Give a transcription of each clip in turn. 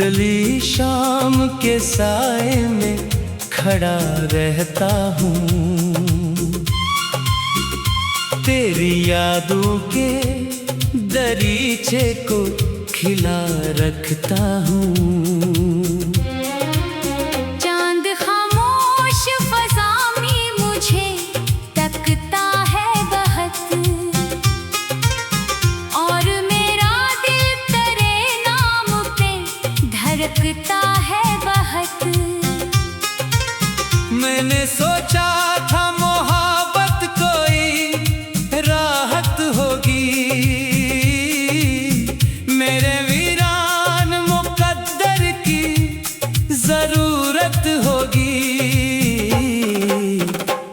धुंधली शाम के साए में खड़ा रहता हूँ, तेरी यादों के दरीचे को खिला रखता हूँ। चांद खामोश फज़ा में मुझे तकता है बहुत, और मेरा दिल तेरे नाम पे धड़कता है बहुत। मैंने सोचा था मोहब्बत कोई राहत होगी, मेरे वीरान मुकद्दर की जरूरत होगी।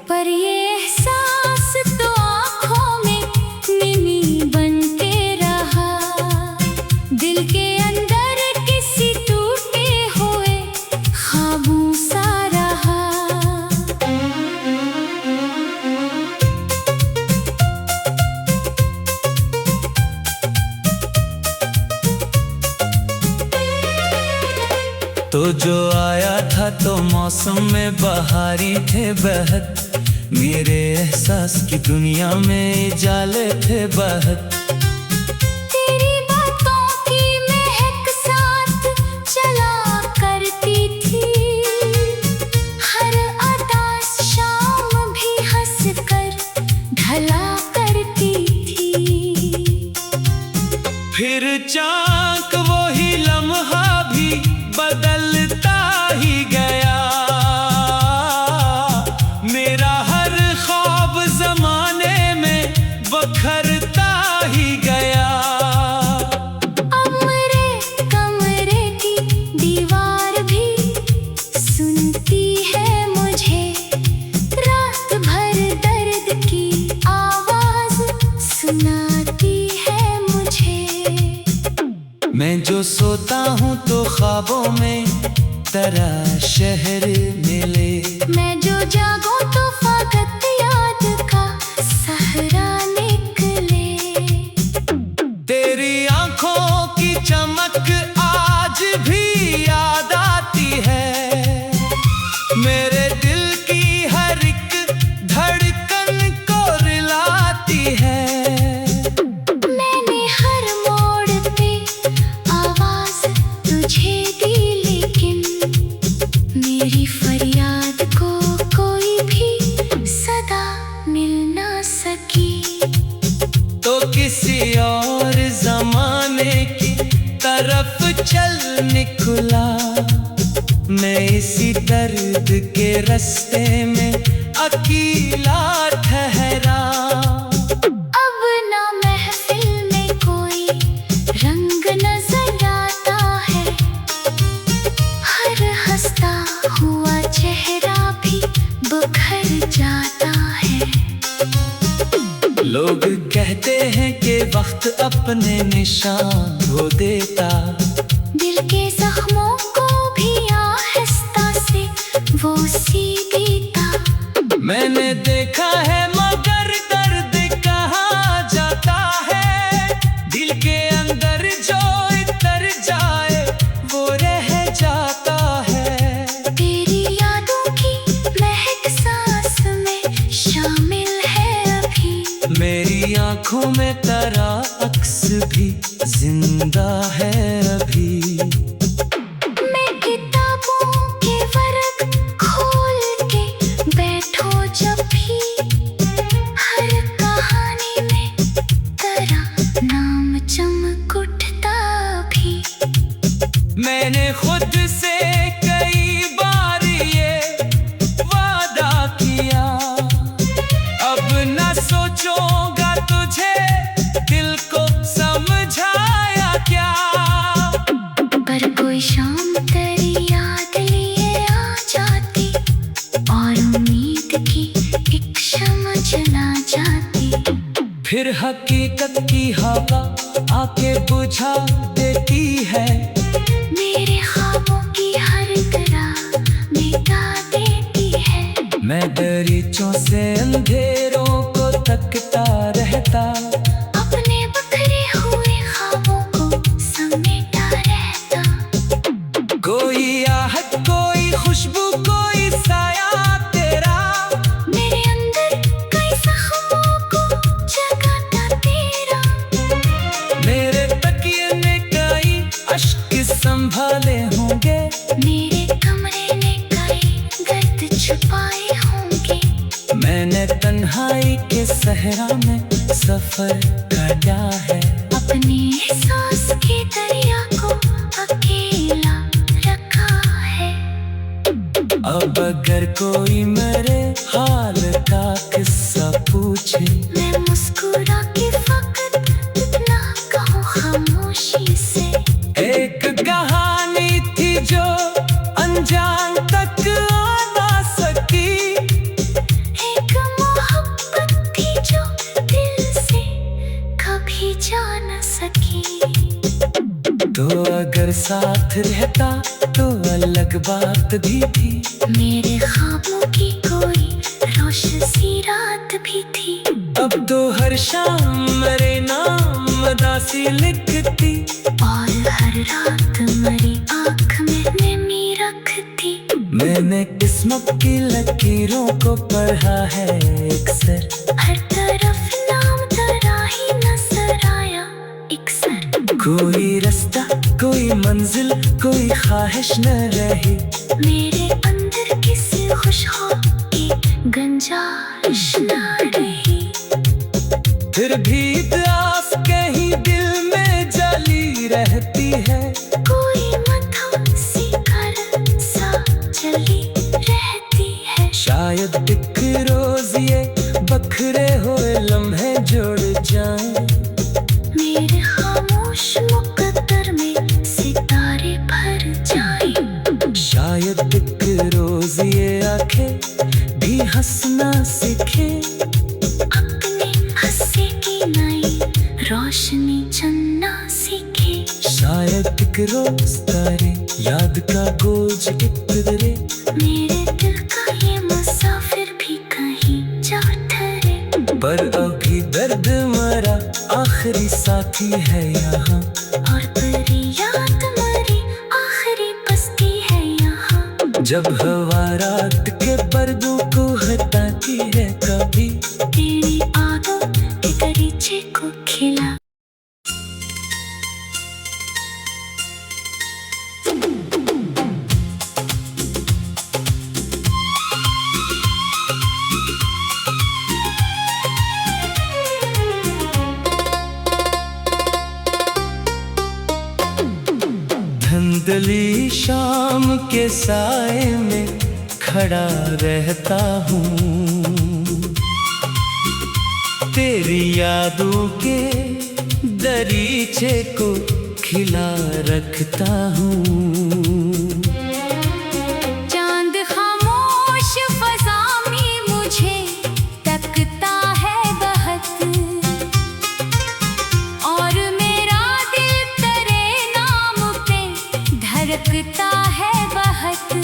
पर ये एहसास तो आँखों में निमी बन के रहा, दिल के अंदर किसी टूटे हुए ख्वाबों सा रहा। तो जो आया था तो मौसम में बहारी थे बहत, मेरे एहसास की दुनिया में जाले थे बहत। तेरी बातों की महक साथ चला करती थी, हर उदास शाम भी हंस कर ढला करती थी। फिर चाक वही लम्हा भी बदलता ही गया, मेरा हर ख्वाब जमाने में बखरता ही गया। अब मेरे कमरे की दीवार भी सुनती है मुझे, रात भर दर्द की आवाज सुनाती है मुझे। मैं जो सोता हूँ तो ख्वाबों में तेरा शहर मिले, मैं जो जागूं तो फकत याद का सहरा निकले। तेरी आंखों की चमक आज भी याद आती है, मेरे दिल की हर एक धड़कन को रिलाती है। मैंने हर मोड़ पे आवाज तुझे दी, लेकिन मेरी फरियाद को कोई भी सदा मिल ना सकी। तो किसी और जमाने की तरफ चल निकला, मैं इसी दर्द के रास्ते में अकेला ठहरा। अब ना महफिल में कोई रंग नजर आता है, हर हंसता हुआ चेहरा भी बिखर जाता है। लोग कहते हैं कि वक्त अपने निशान धो देता, दिल के जख्मों को भी आहिस्ता से वो सी देता। मैंने देखा है मगर दर्द कहाँ जाता है, दिल के अंदर जो उतर जाए वो रह जाता है। तेरी यादों की महक सांस में शामिल है अभी, मेरी आंखों में तेरा अक्स भी जिंदा है अभी। मैं किताबों के वर्ग खोल के बैठो जब भी, हर कहानी में तेरा नाम चमक उठता भी। मैंने खुद से कई बार ये वादा किया, अब न सोचूंगा तुझे, दिल को समझाया क्या। पर कोई शाम तेरी याद लिए आ जाती, और उम्मीद की एक शम्म जला जाती। फिर हकीकत की हवा आके बुझा देती है, मेरे ख्वाबों की हर तरह मिटा देती है। मैं दरीचों से अंधेरों को तकता रहता, अपने बखरे हुए ख्वाबों को समेटा रहता। भी जा न सकी। तो अगर साथ रहता तो अलग बात भी थी। मेरे ख्वाबों की कोई रोशन सी रात भी थी। अब तो हर शाम मेरे नाम उदासी लिखती, और हर रात मेरी आँख में नमी रखती। मैंने किस्मत की लकीरों को पढ़ा है अक्सर। हर तरफ नाम तेरा ही नजर आया अक्सर। कोई रास्ता, कोई मंजिल, कोई ख्वाहिश न रही। मेरे अंदर किसी खुशहाल की गुंजाइश न रही। फिर भी आस कहीं दिल में जली रहती है। कोई मधुर सी कर सा जली रहती है। शायद एक रोज ये बखरे हुए लम्हे जुड़ जाएं। मेरे खामोश मुकद्दर में सितारे भर जाएं। शायद एक रोज ये आंखें भी हंसना सीखें। अपने हंसे की नई रोशनी चलना सीखे। शायद एक रोज तारे याद का बोझ उतरे। मेरे दिल का ये मुसाफिर भी कहीं जा ठहरे। पर अभी दर्द मरा आखिरी साथी है यहाँ। और तेरी याद मेरी आखिरी बस्ती है यहाँ। जब हवा रात के पर्दों को हटाती है कभी, तेरी आदों के गलीचे को खिला। धुंधली शाम के साए में खड़ा रहता हूँ। तेरी यादों के दरीचे को खिला रखता हूँ। चांद खामोश फजा में मुझे तकता है बहुत। और मेरा दिल तेरे नाम पे धड़कता है बहुत।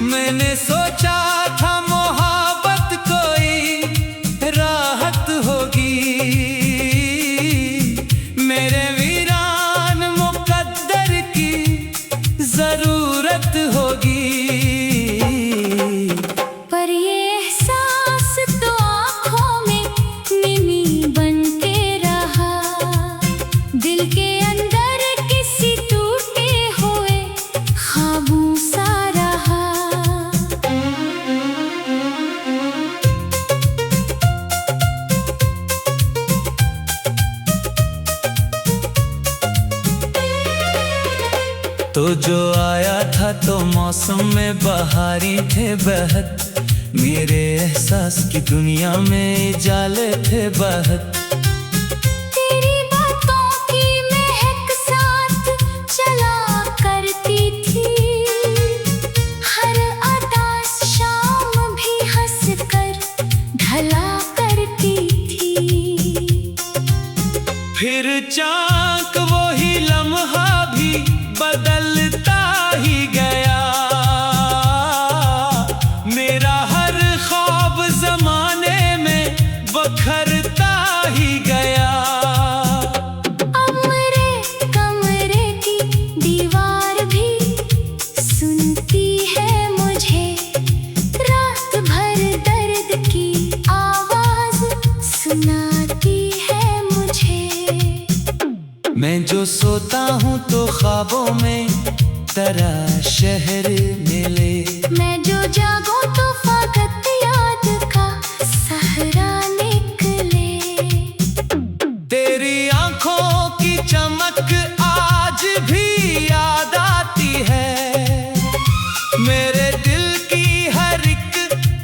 मैंने सोचा था मोहब्बत कोई राहत होगी। मेरे वीरान मुकद्दर की जरूरत होगी। पर ये एहसास तो आँखों में नमी बन के रहा। दिल के अंदर किसी टूटे हुए ख्वाबों सा रहा। तो जो आया था तो मौसम में बहारी थे बहत। मेरे एहसास की दुनिया में जाले थे बहत। तेरी बातों की महक साथ चला करती थी। हर अदा शाम भी हंस कर ढला करती थी। फिर चाक वही लम्हा भी बदलता ही गया। मेरा हर ख्वाब जमाने में बखरता ही गया। अब मेरे कमरे की दीवार भी सुनती है मुझे। रात भर दर्द की आवाज सुनाती है मुझे। मैं जो सोता हूँ तो ख्वाबों में तेरा शहर मिले। मैं जो जागूं तो फकत याद का सहरा निकले। तेरी आंखों की चमक आज भी याद आती है। मेरे दिल की हर एक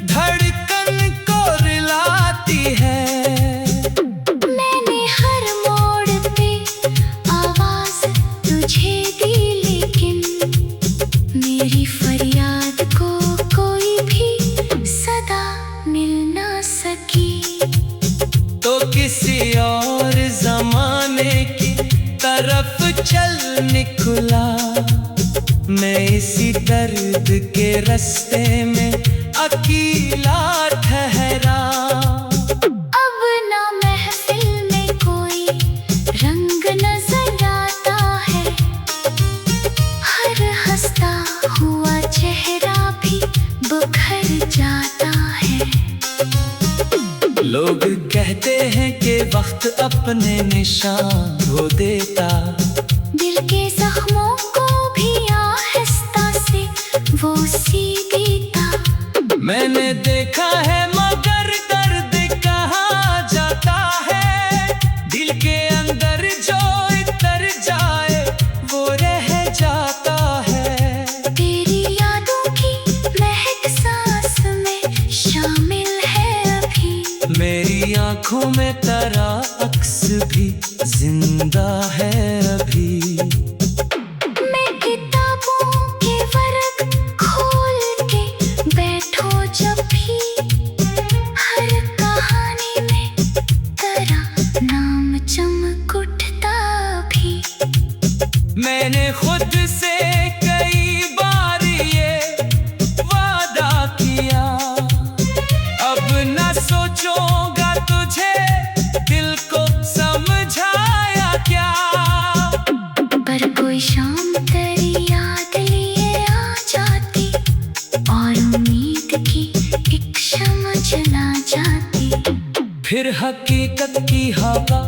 धड़कन को रिलाती है। मैंने हर मोड़ पे आवाज तुझे दी, लेकिन मेरी फरियाद को कोई भी सदा मिल ना सकी। तो किसी और जमाने की तरफ चल निकला। मैं इसी दर्द के रास्ते में अकेला ठहरा। अब ना महफिल में कोई रंग नजर आता है, हर हंसता हुआ चेहरा भी बिखर जाता है। लोग कहते हैं कि वक्त अपने निशान धो देता, दिल के जख्मों को भी आहिस्ता से वो सी देता। मैंने देखा है मगर दर्द कहाँ जाता है। दिल के अंदर जो इतर जाए वो रह जाता है। तेरी यादों की महक सांस में शामिल है अभी। मेरी आंखों में तेरा अक्स भी जिंदा है अभी। मैं किताबों के वर्क खोल के बैठो जब भी, हर कहानी में तेरा नाम चमक उठता भी। मैंने खुद से कई बार ये वादा किया, अब न सोचूंगा तुझे दिल को समझाया क्या। पर कोई शाम तेरी याद लिए आ जाती और उम्मीद की एक शम्म जला जाती। फिर हकीकत की हवा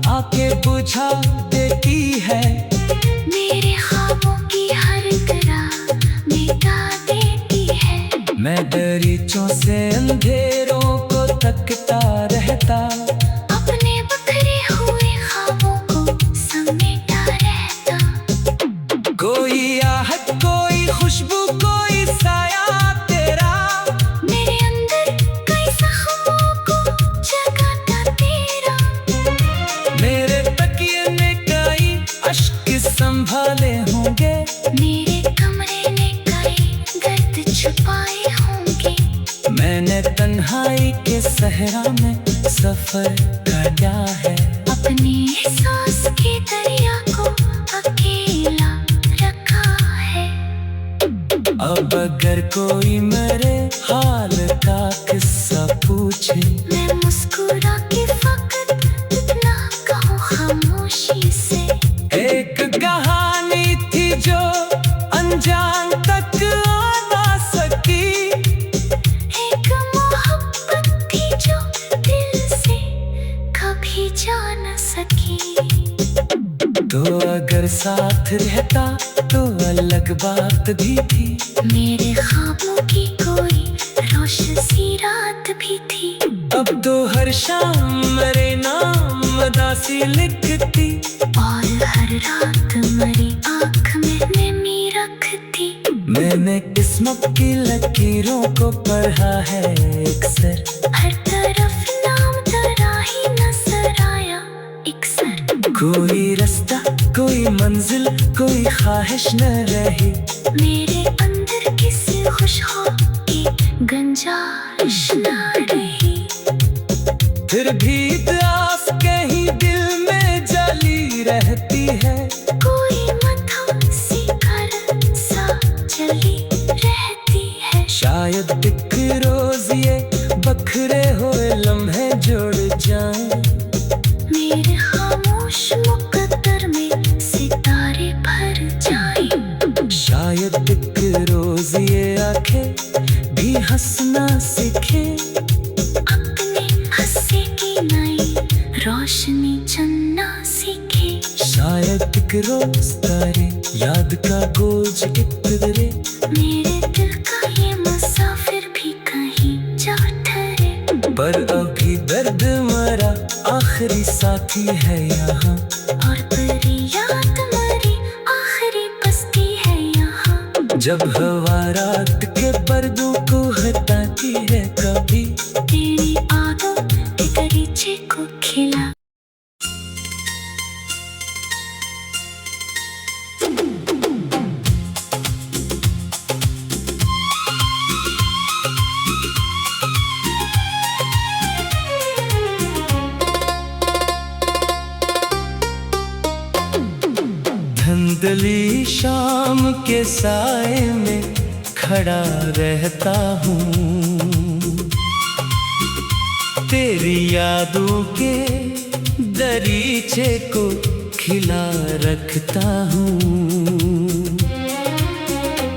आके बुझा देती है। मेरे ख्वाबों की हर तरह मिटा देती है। मैं दरीचों से अंधेरों को तकता रहता, अपने बिखरे हुए ख्वाबों को समेटा रहता। कोई आहट कोई खुशबू कोई साया तेरा, मेरे अंदर कई जख्मों को जगाता तेरा। मेरे तकिए ने कई अश्क संभाले होंगे। मेरे कमरे ने कई दर्द छुपाए होंगे। मैंने तन्हाई के सहरा में सफर काटा है। अपने एहसास के दरिया को अकेला रखा है। अब अगर कोई मेरे हाल का किस्सा पूछे, मैं मुस्कुरा के फकत इतना कहूँ खामोशी से। एक कहानी थी जो अनजान तक आ ना सकी। एक मोहब्बत थी जो दिल से कभी जा न सकी। तो अगर साथ रहता तो अलग बात भी थी। मेरे ख्वाबों की कोई रोशन सी रात भी थी। अब तो हर शाम मेरे नाम उदासी लिखती, और हर रात मेरी आँख में नमी रखती। मैंने किस्मत की लकीरों को पढ़ा है अक्सर। हर तरफ नाम तेरा ही नजर आया अक्सर। कोई रास्ता कोई मंजिल कोई ख्वाहिश न रही। मेरे अंदर किसी खुशहाल की गुंजाइश न रही। फिर भी आस कहीं दिल में जली रहती है। कोई मधुसी घर सा चली रहती है। शायद एक रोज ये बखरे हुए लम्हे जुड़ जाएं। मेरे खामोश मुकद्दर में सितारे भर जाएं। शायद एक रोज ये आंखें भी हंसना सीखे। अपने हंसे की नई रोशनी चुनना सीखे। शायद एक रोज तारे याद का बोझ उतरे। मेरे दिल का ये मुसाफिर भी कहीं जा ठहरे। पर अभी दर्द मरा आखिरी साथी है यहाँ। और तेरी याद मेरी आखिरी बस्ती है यहाँ। जब हवा रात के पर्दों को हटाती है कभी, तेरी आदों के दरीचे को खिला। धुंधली शाम के साए में खड़ा रहता हूँ, तेरी यादों के दरीचे को खिला रखता हूँ।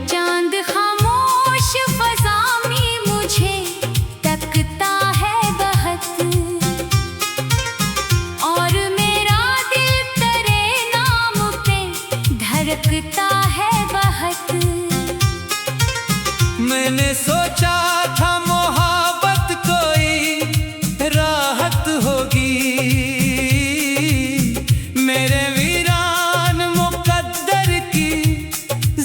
चांद खामोश फज़ा में मुझे तकता है बहुत, और मेरा दिल तेरे नाम पे धड़कता है बहुत। मैंने सोचा था मोहब्बत कोई राहत होगी, मेरे वीरान मुकद्दर की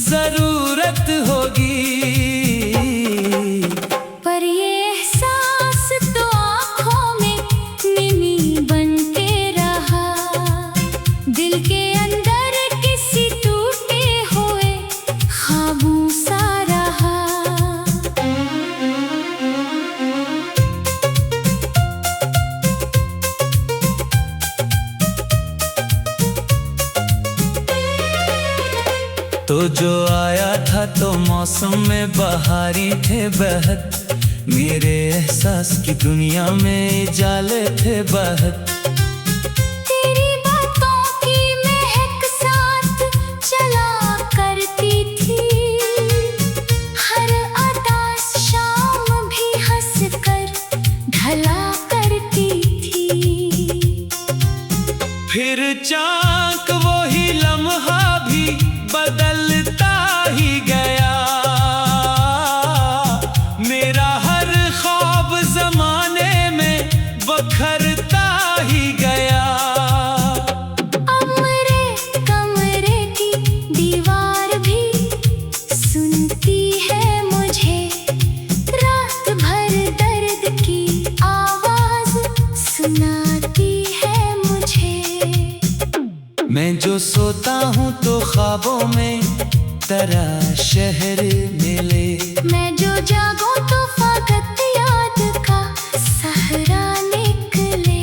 जरूरत होगी। पर ये एहसास तो आँखों में निमी बन के रहा, दिल के अंदर किसी टूटे हुए ख्वाबों सा रहा। तो जो आया था तो मौसम में बहारी थे बहत, मेरे एहसास की दुनिया में जाले थे बहत। तेरी बातों की महक साथ चला करती थी, हर अदा शाम भी हंस कर ढला करती थी। फिर चाक वही लम्हा भी बदलता ही गया, मेरा हर ख्वाब ज़माने में बखरता ही गया। कमरे कमरे की दीवार भी सुनती है मुझे, रात भर दर्द की आवाज सुनाती है मुझे। मैं जो सोता हूँ तो ख्वाबों में तेरा शहर मिले, मैं जो जागूं तो फकत याद का सहरा निकले।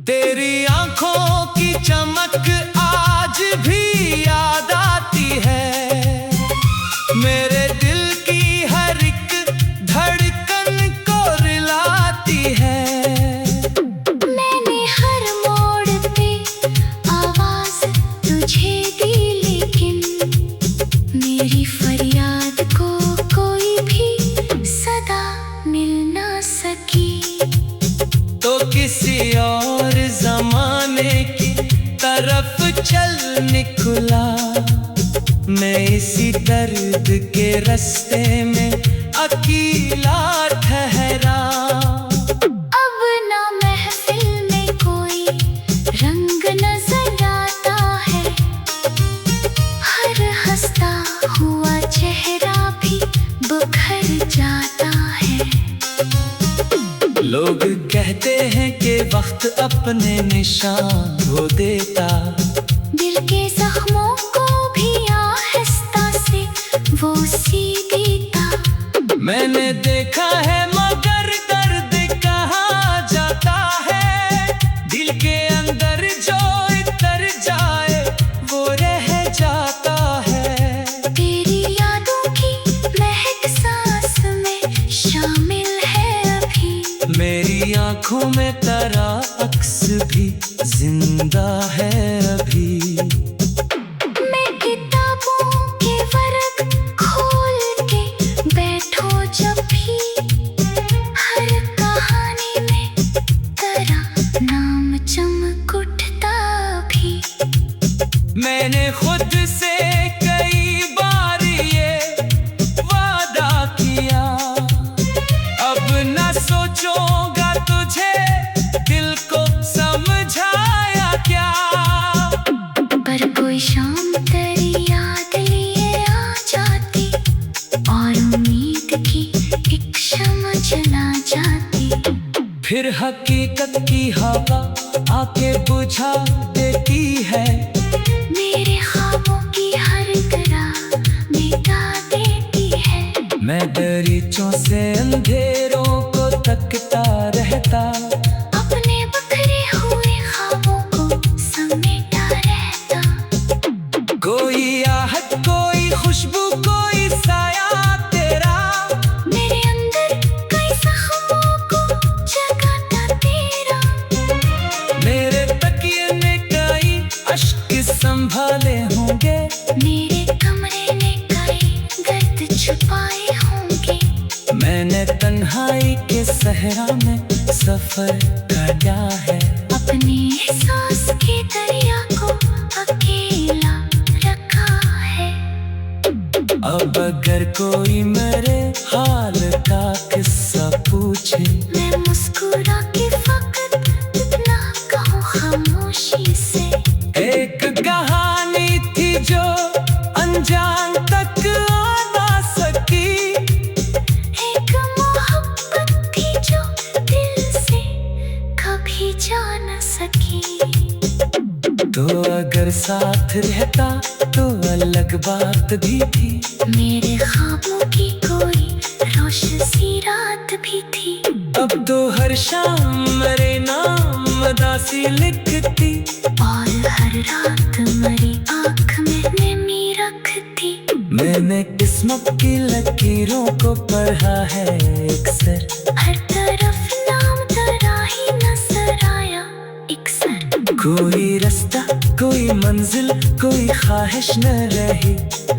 तेरी आंखों की चमक आज भी याद आती है, मेरे दिल की हर एक धड़कन को रिलाती है। मैंने हर मोड़ पे आवाज तुझे दी, लेकिन मेरी फरियाद को कोई भी सदा मिल ना सकी। तो किसी और जमाने की तरफ चल निकला, मैं इसी दर्द के रास्ते में अकेला ठहरा। अब ना महफिल में कोई रंग नजर आता है, हर हंसता हुआ चेहरा भी बिखर जाता है। लोग कहते हैं कि वक्त अपने निशान धो देता, दिल के जख्मों को भी आहिस्ता से वो सी देता। मैंने देखा है मगर दर्द कहाँ जाता है, दिल के अंदर जो इतर जाए वो रह जाता है। तेरी यादों की महक सांस में शामिल है अभी, मेरी आंखों में तेरा अक्स भी जिंदा है अभी। मैं किताबों के वर्क खोल के बैठो जब भी, हर कहानी में तेरा नाम चमक उठता भी। मैंने खुद से कई बार ये वादा किया, अब न सोचूंगा तुझे दिल को समझाया क्या। पर कोई शाम तेरी याद लिए आ जाती, और उम्मीद की एक शम्म जला जाती। फिर हकीकत की हवा आके बुझा देती है, मेरे ख्वाबों की हर तरह मिटा देती है। मैं दरीचों से अंधेरों को तकता रहता, अपने बखरे हुए ख्वाबों को समेटा रहता। संभाले होंगे। मेरे कमरे ने कई दर्द छुपाए होंगे। मैंने तन्हाई के सहरा में सफर काटा है। अपने एहसास के दरिया को अकेला रखा है। अब अगर कोई मेरे हाल का किस्सा पूछे, मैं मुस्कुरा के फकत इतना कहूँ खामोशी से। एक कहानी थी जो अनजान तक आ ना सकी। एक मोहब्बत थी जो दिल से कभी जा न सकी। तो अगर साथ रहता तो अलग बात भी थी। मेरे ख्वाबों की कोई रोशन सी रात भी थी। अब तो हर शाम मेरे नाम उदासी लिखती, और हर रात मेरी आँख में नमी रखती। मैंने किस्मत की लकीरों को पढ़ा है अक्सर। हर तरफ नाम तेरा ही नजर आया अक्सर। कोई रास्ता, कोई मंजिल, कोई ख्वाहिश न रही।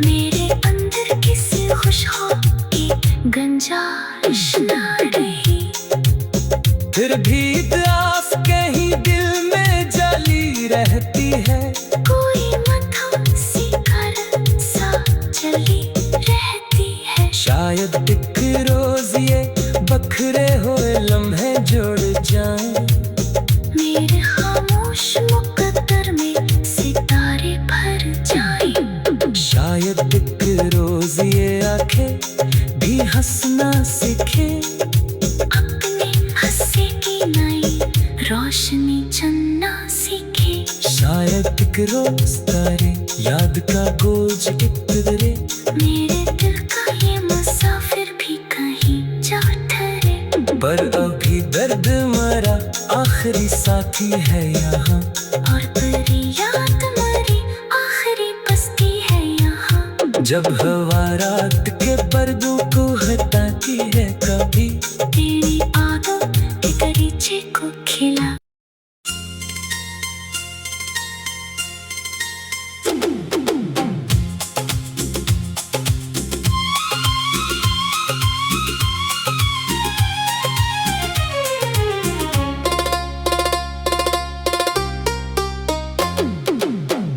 मेरे अंदर किसी खुशहाल की गुंजाइश न रही। फिर भी आस कहीं दिल में जली रहती है। कोई मधुर सी कर सा जली रहती है। शायद एक रोज ये बखरे हुए लम्हे जुड़ जाएं। मेरे खामोश मुकद्दर में सितारे भर जाएं। शायद एक रोज ये आंखें भी हंसना सीखे। अपने हंसे की नई रोशनी चलना सीखे। शायद एक रोज तारे याद का बोझ उतरे। मेरे दिल का ये मुसाफिर भी कहीं जा ठहरे। पर अभी दर्द मरा आखिरी साथी है यहाँ। और तेरी याद मेरी आखिरी बस्ती है यहाँ। जब हवा रात के पर्दों को हटाती है कभी, तेरी आदों के दरीचे को खिला।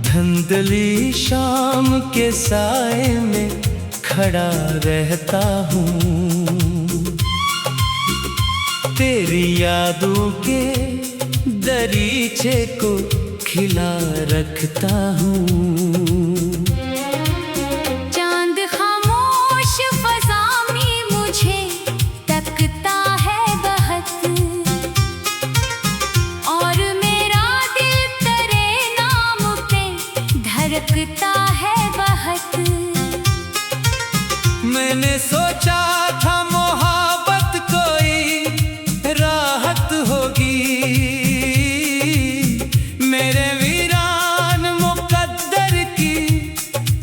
धुंधली शाम के साए में खड़ा रहता हूँ। तेरी यादों के दरीचे को खिला रखता हूँ। चांद खामोश फजा में मुझे तकता है बहुत। और मेरा दिल तेरे नाम पे धड़कता है बहुत। मैंने सोचा था मोहब्बत कोई राहत होगी। मेरे वीरान मुकद्दर की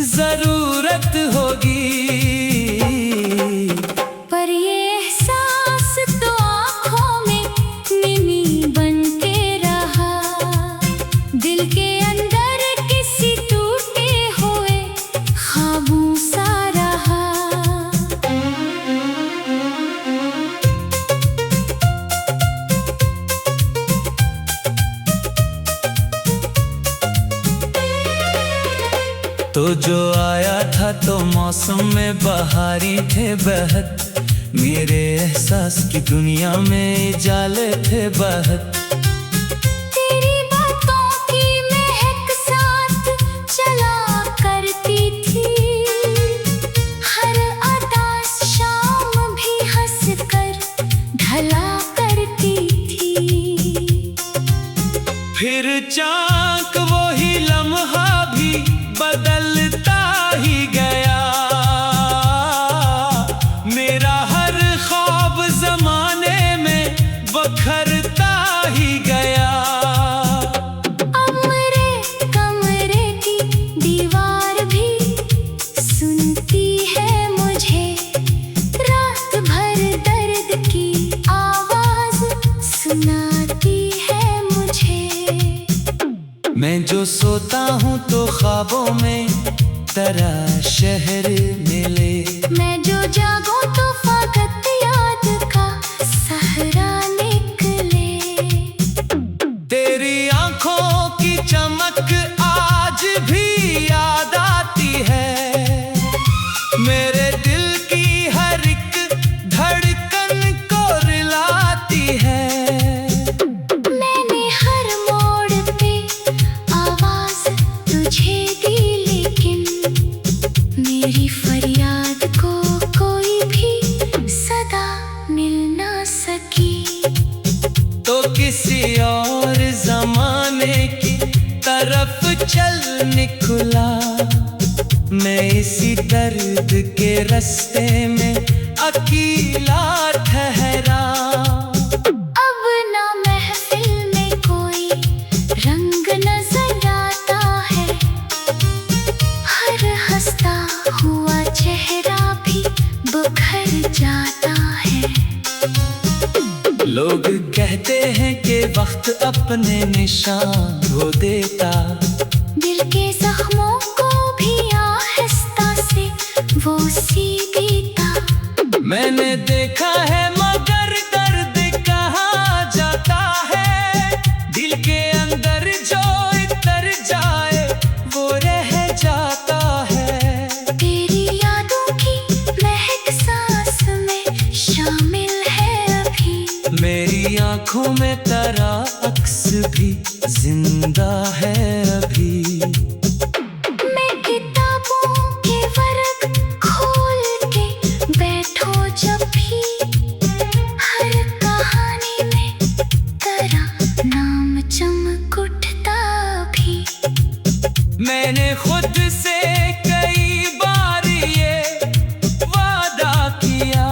जरूरत होगी। पर ये एहसास तो आँखों में नमी बन के रहा। दिल के अंदर किसी टूटे हुए ख्वाबों सा रहा। तो जो आया था तो मौसम में बहारी थे बहत। मेरे एहसास की दुनिया में जाले थे बहत। तेरी बातों की महक साथ चला करती थी। हर उदास शाम भी हंस कर ढला करती थी। फिर चाक वही लम्हा भी बदलता ही गया। मेरा हर ख्वाब जमाने में बखरता ही गया। अब मेरे कमरे की दीवार भी सुनती है मुझे। रात भर दर्द की आवाज सुनाती है मुझे। मैं जो सोता हूँ तो ख्वाबों में तेरा शहर मिले। मैं जो जागूं तो फकत याद का सहरा निकले। तेरी आंखों की चमक आज भी याद आती है, मेरे दिल की हर एक धड़कन को रिलाती है। मैंने हर मोड़ पे आवाज तुझे दी, लेकिन मेरी फरियाद को कोई भी सदा मिल ना सकी। तो किसी और जमाने की तरफ चल निकला, मैं इसी दर्द के रास्ते में अकेला ठहरा। अब ना महफिल में कोई रंग नजर आता है, हर हंसता हुआ चेहरा भी बिखर जाता है। लोग कहते हैं कि वक्त अपने निशान धो देता, दिल के जख्मों को भी आहिस्ता से वो सी देता। मैंने देखा है मगर दर्द कहाँ जाता है, दिल के अंदर जो इतर जाए वो रह जाता है। तेरी यादों की महक सांस में शामिल है अभी, मेरी आंखों में तेरा अक्स भी जिंदा है अभी। मैं किताबों के वर्ग खोल के बैठो जब भी, हर कहानी में तेरा नाम चमक उठता भी। मैंने खुद से कई बार ये वादा किया,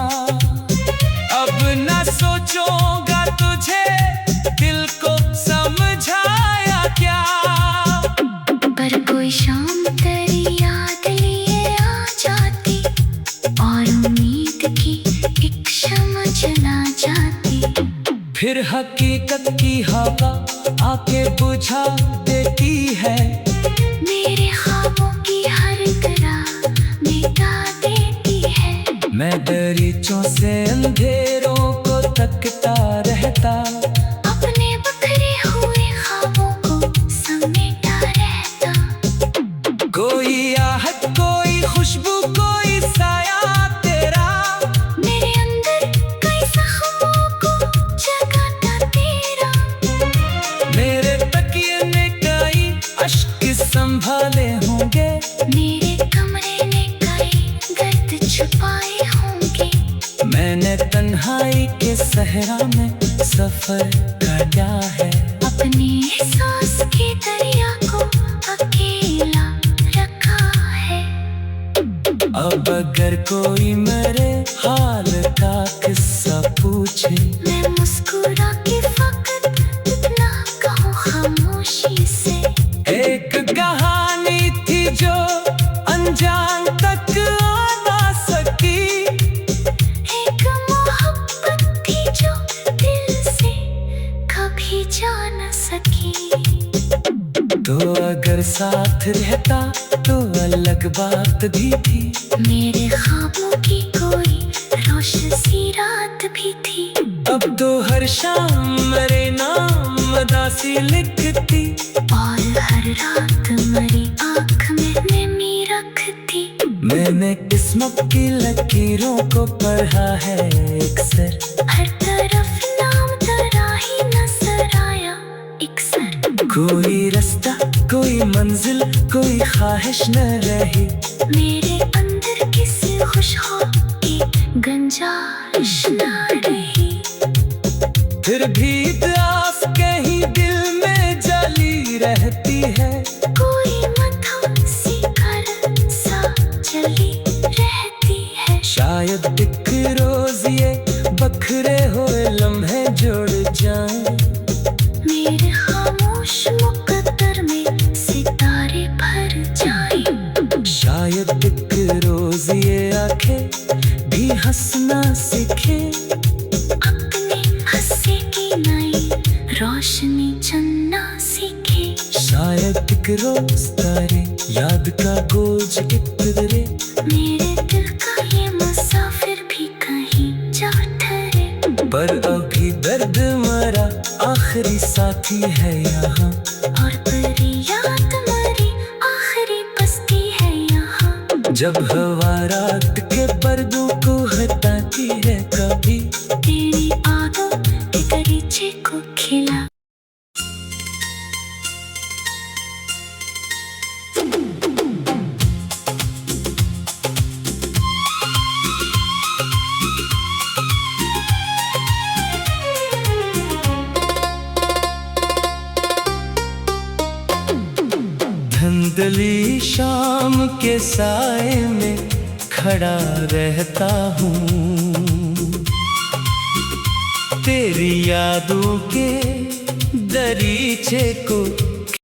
अब न सोचूंगा तुझे, दिल को समझाया क्या। पर कोई शाम तेरी याद लिए आ जाती, और उम्मीद की एक शम्मा जला जाती। फिर हकीकत की हवा आके बुझा देती है, मेरे ख्वाबों की हर तरह मिटा देती है। मैं दरीचों से अंधेरों को तकता रहता, अपने बिखरे हुए ख्वाबों को समेटा रहता। कोई आहट कोई खुशबू कोई साया तेरा, मेरे अंदर कई जख्मों को जगाता तेरा। मेरे तकिए ने कई अश्क संभाले होंगे, मेरे कमरे ने कई दर्द छुपाए होंगे। मैंने तन्हाई के सहरा में सफर काटा है, अपने एहसास के दरिया को अकेला रखा है। अब अगर कोई मेरे हाल का किस्सा पूछे, मैं मुस्कुरा के फकत इतना कहूँ खामोशी से। एक कहानी थी जो अनजान तक आ ना सकी, एक मोहब्बत थी जो दिल से कभी जा न सकी। तो अगर साथ रहता तो अलग बात भी थी, मेरे ख्वाबों की कोई रोशन सी रात भी थी। अब तो हर शाम मेरे नाम उदासी लिखती, और हर रात मेरी आँख में नमी रखती। मैंने किस्मत की लकीरों को पढ़ा है अक्सर, हर तरफ नाम तेरा ही नजर आया अक्सर। कोई रास्ता कोई मंजिल कोई ख्वाहिश न रही, मेरे अंदर किसी खुशहाल की गुंजाइश न रही। फिर भी आस कहीं दिल में जली रहती है, कोई मधुर सी कर सा जली रहती है। शायद एक रोज ये बखरे हुए लम्हे जुड़ जाएं, मेरे खामोश मुकद्दर में सितारे भर जाएं। शायद एक रोज ये आंखें भी हंसना सीखे, अपने हंसे की नई रोशनी चलना सीखे। शायद एक रोज तारे याद का बोझ इतरे। मेरे दिल का ये मुसाफिर भी कहीं जा ठहरे। पर अभी दर्द मरा आखिरी साथी है यहाँ। और तेरी याद मरी आखिरी बस्ती है यहाँ। जब हवा रात के पर्दों को हटाती है कभी, तेरी आगों के गलीचे को खिला। धुंधली शाम के साए में खड़ा रहता हूँ, तेरी यादों के दरीचे को